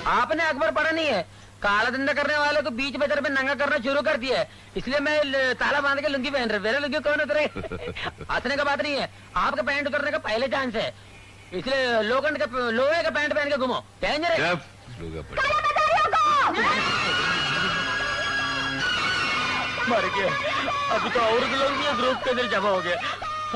आपने अकबर पढ़ा नहीं है? काला धंधा करने वाले को बीच बाजार में नंगा करना शुरू कर दिया है, इसलिए मैं ताला बांध के लुंगी पहन रहा। मेरा लुंगी कौन उतरे? हंसने का बात नहीं है, आपका पैंट उतरने का पहले चांस है, इसलिए लोहे का पैंट पहन के घूमो। मर गया, अभी तो और लोग भी ग्रुप के अंदर जमा हो गए।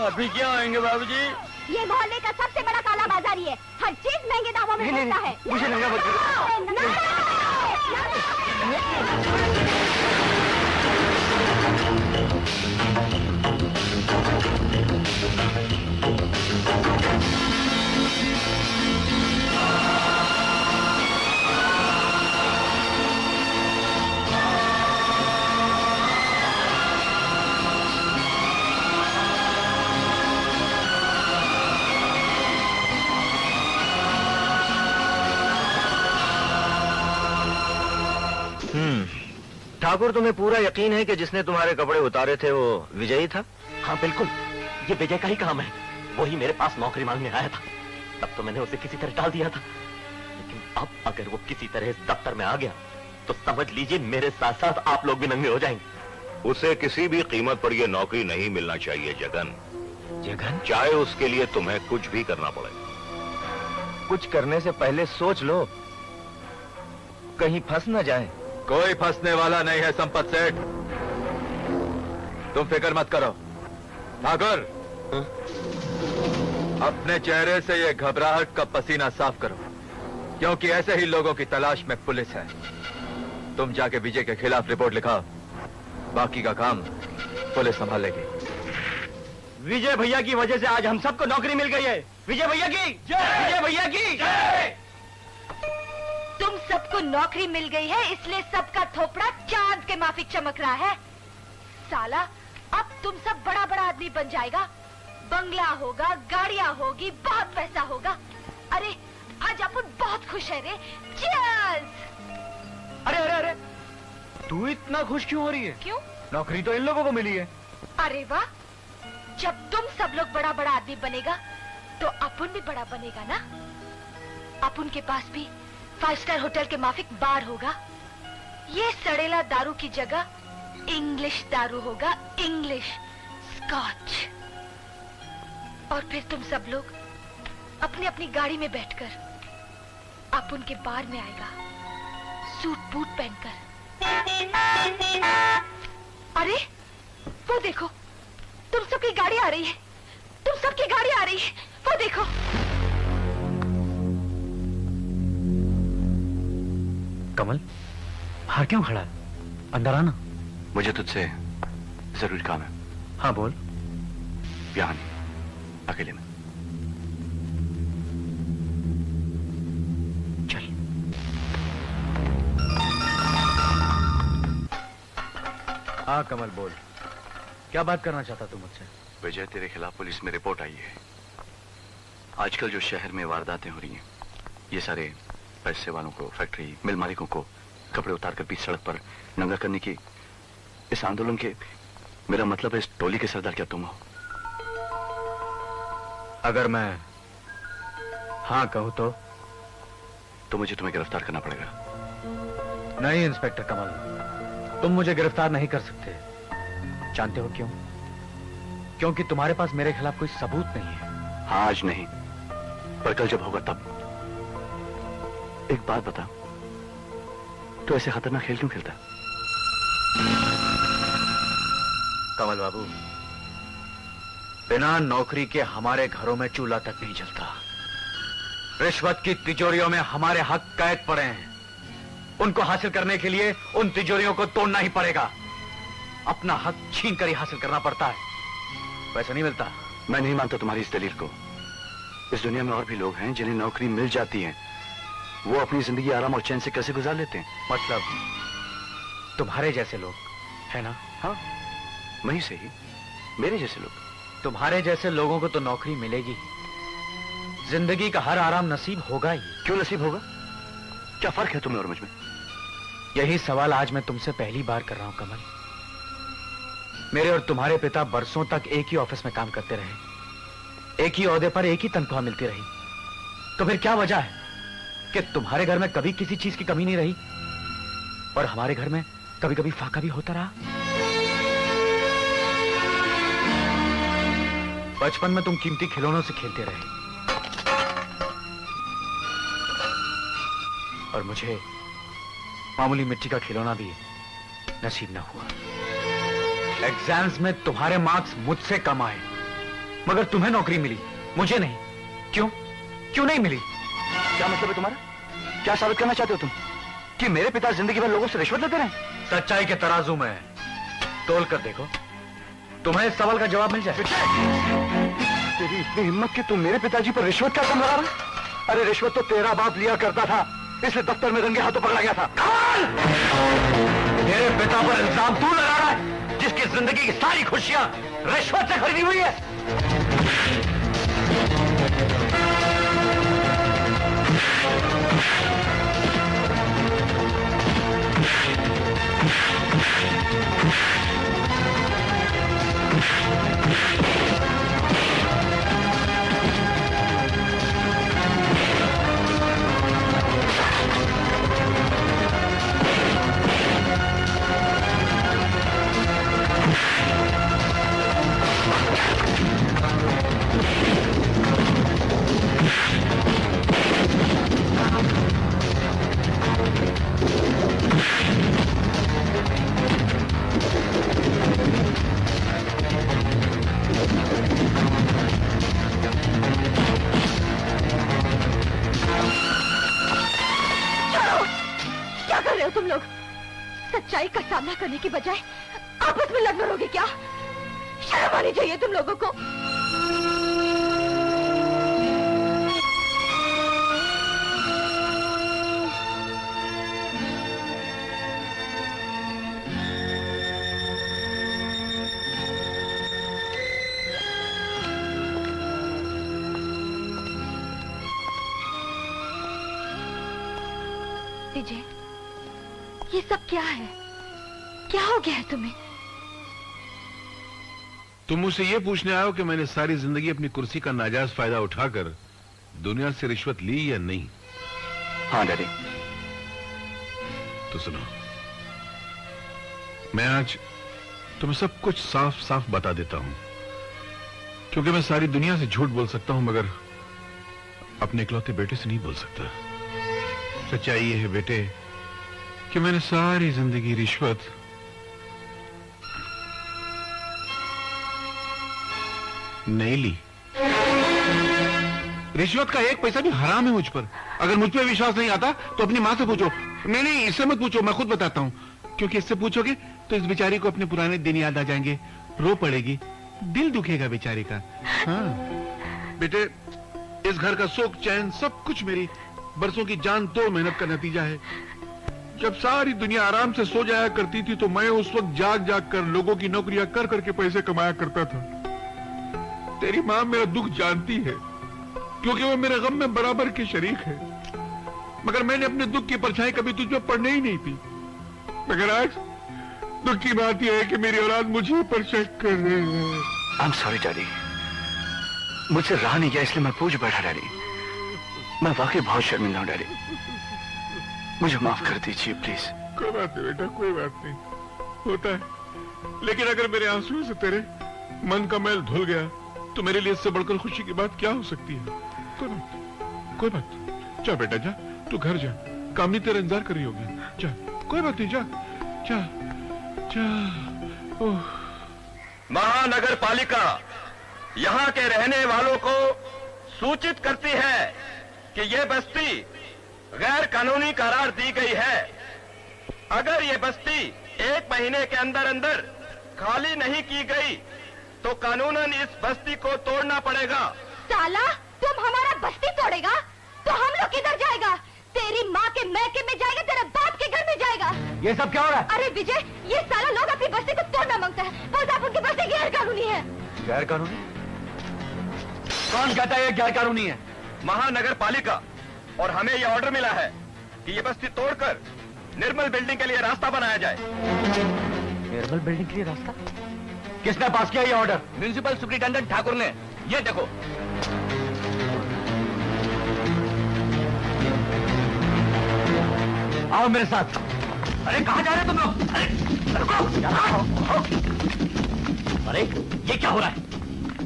अभी क्या आएंगे बाबूजी? ये मोहल्ले का सबसे बड़ा काला बाजारी है, हर चीज महंगे दामों में मिलता है। मुझे नंगा मत करो। ठाकुर, तुम्हें पूरा यकीन है कि जिसने तुम्हारे कपड़े उतारे थे वो विजयी था? हाँ बिल्कुल, ये विजय का ही काम है। वही मेरे पास नौकरी मांगने आया था, तब तो मैंने उसे किसी तरह टाल दिया था, लेकिन अब अगर वो किसी तरह इस दफ्तर में आ गया तो समझ लीजिए मेरे साथ साथ आप लोग भी नंगे हो जाएंगे। उसे किसी भी कीमत पर यह नौकरी नहीं मिलना चाहिए जगन। जगन? चाहे उसके लिए तुम्हें कुछ भी करना पड़े। कुछ करने से पहले सोच लो, कहीं फंस न जाए। कोई फंसने वाला नहीं है संपत सेठ, तुम फिक्र मत करो। ठाकुर, अपने चेहरे से ये घबराहट का पसीना साफ करो, क्योंकि ऐसे ही लोगों की तलाश में पुलिस है। तुम जाके विजय के खिलाफ रिपोर्ट लिखाओ, बाकी का काम पुलिस संभाल लेगी। विजय भैया की वजह से आज हम सबको नौकरी मिल गई है। विजय भैया की जय! विजय भैया की जय! तुम सबको नौकरी मिल गई है, इसलिए सबका थोपड़ा चांद के माफिक चमक रहा है। साला, अब तुम सब बड़ा बड़ा आदमी बन जाएगा, बंगला होगा, गाड़ियां होगी, बहुत पैसा होगा। अरे आज अपन बहुत खुश है रे। चीयर्स! अरे अरे अरे, तू इतना खुश क्यों हो रही है? क्यों? नौकरी तो इन लोगों को मिली है। अरे वाह, जब तुम सब लोग बड़ा बड़ा आदमी बनेगा तो अपन भी बड़ा बनेगा ना। अपन के पास भी 5 स्टार होटल के माफिक बार होगा। ये सड़ेला दारू की जगह इंग्लिश दारू होगा, इंग्लिश स्कॉच। और फिर तुम सब लोग अपनी अपनी गाड़ी में बैठकर अपन के बार में आएगा, सूट बूट पहनकर। अरे वो देखो, तुम सबकी गाड़ी आ रही है, तुम सबकी गाड़ी आ रही है, वो देखो। कमल, बाहर क्यों खड़ा है? अंदर आना। मुझे तुझसे जरूरी काम है। हाँ बोल। यहाँ नहीं, अकेले में। चल। हाँ कमल बोल, क्या बात करना चाहता तू मुझसे? विजय, तेरे खिलाफ पुलिस में रिपोर्ट आई है। आजकल जो शहर में वारदातें हो रही हैं, ये सारे पैसे वालों को, फैक्ट्री मिल मालिकों को कपड़े उतार कर बीच सड़क पर नंगा करने की इस आंदोलन के, मेरा मतलब है इस टोली के सरदार क्या तुम हो? अगर मैं हाँ कहूं तो मुझे तुम्हें गिरफ्तार करना पड़ेगा। नहीं इंस्पेक्टर कमल, तुम मुझे गिरफ्तार नहीं कर सकते। जानते हो क्यों? क्योंकि तुम्हारे पास मेरे खिलाफ कोई सबूत नहीं है। हाँ, आज नहीं, पर कल जब होगा तब। एक बात बता, तो ऐसे खतरनाक खेल क्यों खेलता? कमल बाबू, बिना नौकरी के हमारे घरों में चूल्हा तक नहीं जलता। रिश्वत की तिजोरियों में हमारे हक कैद पड़े हैं। उनको हासिल करने के लिए उन तिजोरियों को तोड़ना ही पड़ेगा। अपना हक छीन कर ही हासिल करना पड़ता है, वैसा नहीं मिलता। मैं नहीं मानता तुम्हारी इस दलील को। इस दुनिया में और भी लोग हैं जिन्हें नौकरी मिल जाती है, वो अपनी जिंदगी आराम और चैन से कैसे गुजार लेते हैं। मतलब तुम्हारे जैसे लोग है ना? हाँ, वहीं से ही मेरे जैसे लोग। तुम्हारे जैसे लोगों को तो नौकरी मिलेगी, जिंदगी का हर आराम नसीब होगा ही। क्यों नसीब होगा? क्या फर्क है तुम्हें और मुझ में? यही सवाल आज मैं तुमसे पहली बार कर रहा हूं कमल। मेरे और तुम्हारे पिता बरसों तक एक ही ऑफिस में काम करते रहे, एक ही ओहदे पर एक ही तनख्वाह मिलती रही, तो फिर क्या वजह है कि तुम्हारे घर में कभी किसी चीज की कमी नहीं रही और हमारे घर में कभी कभी फाका भी होता रहा। बचपन में तुम कीमती खिलौनों से खेलते रहे और मुझे मामूली मिट्टी का खिलौना भी नसीब न हुआ। एग्जाम्स में तुम्हारे मार्क्स मुझसे कम आए मगर तुम्हें नौकरी मिली, मुझे नहीं। क्यों नहीं मिली? क्या मतलब है तुम्हारा? क्या साबित करना चाहते हो तुम कि मेरे पिता जिंदगी भर लोगों से रिश्वत लेते रहे? सच्चाई के तराजू में तोल कर देखो, तुम्हें इस सवाल का जवाब मिल जाए। तेरी इतनी हिम्मत कि तुम मेरे पिताजी पर रिश्वत का कम लगा रहा? अरे रिश्वत तो तेरा बाप लिया करता था, इसलिए दफ्तर में रंगे हाथों पकड़ा गया था। मेरे पिता पर इल्जाम तू लगा रहा है जिसकी जिंदगी की सारी खुशियां रिश्वत से खरीदी हुई है। तुम लोग सच्चाई का सामना करने की बजाय आपस में लड़ रहोगे क्या? शर्म आनी चाहिए तुम लोगों को। विजय, ये सब क्या है? क्या हो गया है तुम्हें? तुम मुझसे ये पूछने आए हो कि मैंने सारी जिंदगी अपनी कुर्सी का नाजायज फायदा उठाकर दुनिया से रिश्वत ली या नहीं? हाँ डैडी। तो सुनो, मैं आज तुम्हें सब कुछ साफ साफ बता देता हूं, क्योंकि मैं सारी दुनिया से झूठ बोल सकता हूं मगर अपने इकलौते बेटे से नहीं बोल सकता। सच्चाई ये है बेटे कि मैंने सारी जिंदगी रिश्वत नहीं ली। रिश्वत का एक पैसा भी हराम है मुझ पर। अगर मुझ पर विश्वास नहीं आता तो अपनी मां से पूछो। नहीं, इससे मत पूछो, मैं खुद बताता हूं, क्योंकि इससे पूछोगे तो इस बेचारी को अपने पुराने दिन याद आ जाएंगे, रो पड़ेगी, दिल दुखेगा बेचारी का। हाँ बेटे, इस घर का सुख चैन सब कुछ मेरी बरसों की जान तोड़ मेहनत का नतीजा है। जब सारी दुनिया आराम से सो जाया करती थी तो मैं उस वक्त जाग जाग कर लोगों की नौकरियां कर करके पैसे कमाया करता था। तेरी मां मेरा दुख जानती है क्योंकि वो मेरे गम में बराबर की शरीक है, मगर मैंने अपने दुख की परछाई कभी तुझ में पड़ने ही नहीं थी। मगर आज दुख की बात यह है कि मेरी औलाद मुझे पर शक कर रही है। आई एम सॉरी डैडी, मुझसे रहा नहीं गया इसलिए मैं पूछ बैठा डैडी। मैं वाकई बहुत शर्मिंदा हूं डैडी, मुझे माफ कर दीजिए प्लीज। कोई बात नहीं बेटा, कोई बात नहीं, होता है। लेकिन अगर मेरे आंसुओं से तेरे मन का मैल धुल गया तो मेरे लिए इससे बढ़कर खुशी की बात क्या हो सकती है? कोई बात। जा बेटा जा, तू घर जा, कामनी तेरा इंतजार कर रही होगी। जा, कोई बात नहीं, जा जा जा। महानगर पालिका यहाँ के रहने वालों को सूचित करती है कि यह बस्ती गैर कानूनी करार दी गई है। अगर ये बस्ती 1 महीने के अंदर अंदर खाली नहीं की गई तो कानूनन इस बस्ती को तोड़ना पड़ेगा। साला, तुम हमारा बस्ती तोड़ेगा तो हम लोग किधर जाएगा? तेरी माँ के मैके में जाएगा, तेरे बाप के घर में जाएगा। ये सब क्या हो रहा है? अरे विजय, ये साला लोग अपनी बस्ती को तोड़ना मांगता है, बोलता है उनकी बस्ती गैर कानूनी है। गैर कानूनी? कौन कहता है ये गैर कानूनी है? महानगर पालिका, और हमें यह ऑर्डर मिला है कि ये बस्ती तोड़कर निर्मल बिल्डिंग के लिए रास्ता बनाया जाए। निर्मल बिल्डिंग के लिए रास्ता? किसने पास किया ये ऑर्डर? म्युनिसिपल सुपरिटेंडेंट ठाकुर ने। ये देखो। आओ मेरे साथ। अरे कहाँ जा रहे हो तुम लोग? अरे रुको! अरे ये क्या हो रहा है?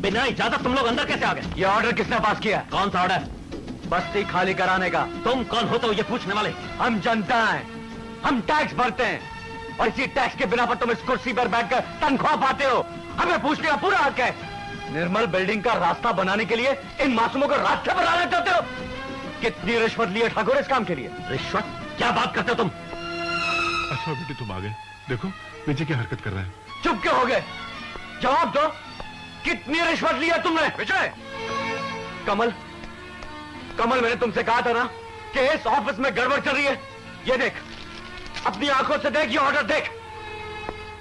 बिना इजाजत तुम लोग अंदर कैसे आ गए? ये ऑर्डर किसने पास किया? कौन सा ऑर्डर? बस्ती खाली कराने का। तुम कौन होते हो ये पूछने वाले? हम जनता हैं, हम टैक्स भरते हैं और इसी टैक्स के बिना पर तुम इस कुर्सी पर बैठकर तनख्वाह पाते हो। हमें पूछने का पूरा हक है। निर्मल बिल्डिंग का रास्ता बनाने के लिए इन मासूमों को रास्ते पर लाना चाहते हो? कितनी रिश्वत ली है ठाकुर इस काम के लिए? रिश्वत? क्या बात करते हो तुम? अच्छा बेटे तुम आ गए। देखो विजय क्या हरकत कर रहा है। चुप क्यों हो गए? जवाब दो, कितनी रिश्वत ली है तुमने? विजय! कमल, कमल मैंने तुमसे कहा था ना कि इस ऑफिस में गड़बड़ चल रही है। ये देख, अपनी आंखों से देख, ये ऑर्डर देख।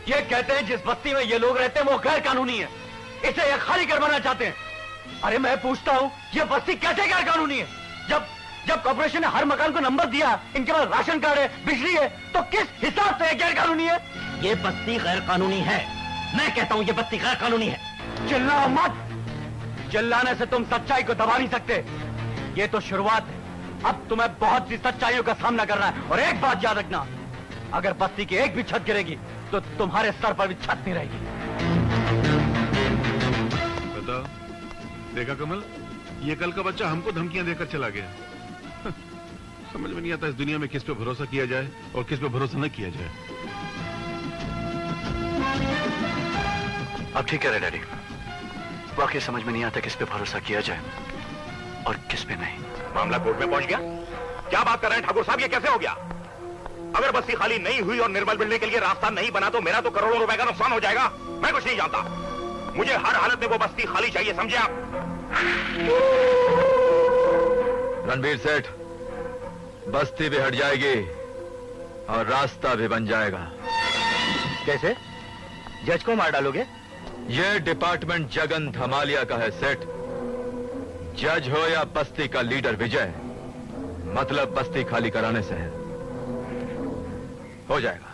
ये कहते हैं जिस बस्ती में ये लोग रहते हैं वो गैर कानूनी है, इसे ये खाली करवाना चाहते हैं। अरे मैं पूछता हूं ये बस्ती कैसे गैर कानूनी है? जब कॉर्पोरेशन ने हर मकान को नंबर दिया, इनके पास राशन कार्ड है, बिजली है, तो किस हिसाब से गैर कानूनी है? ये बस्ती गैर कानूनी है। मैं कहता हूं ये बस्ती गैर कानूनी है। चिल्लाओ मत। चिल्लाने से तुम सच्चाई को दबा नहीं सकते। ये तो शुरुआत है, अब तुम्हें बहुत सी सच्चाइयों का सामना करना है। और एक बात याद रखना, अगर बस्ती की एक भी छत गिरेगी तो तुम्हारे सर पर भी छत नहीं रहेगी। बताओ, देखा कमल, ये कल का बच्चा हमको धमकियां देकर चला गया। समझ में नहीं आता इस दुनिया में किस पे भरोसा किया जाए और किस पे भरोसा न किया जाए। अब ठीक है डैडी, वाकई समझ में नहीं आता किस पे भरोसा किया जाए और किस पे नहीं। मामला कोर्ट में पहुंच गया। क्या बात कर रहे हैं ठाकुर साहब, ये कैसे हो गया? अगर बस्ती खाली नहीं हुई और निर्मल बिल्डिंग के लिए रास्ता नहीं बना तो मेरा तो करोड़ों रुपए का नुकसान हो जाएगा। मैं कुछ नहीं जानता, मुझे हर हालत में वो बस्ती खाली चाहिए, समझे आप? रणबीर सेठ, बस्ती भी हट जाएगी और रास्ता भी बन जाएगा। कैसे? जज को मार डालोगे? ये डिपार्टमेंट जगन धमालिया का है सेठ। जज हो या बस्ती का लीडर विजय, मतलब बस्ती खाली कराने से है। हो जाएगा।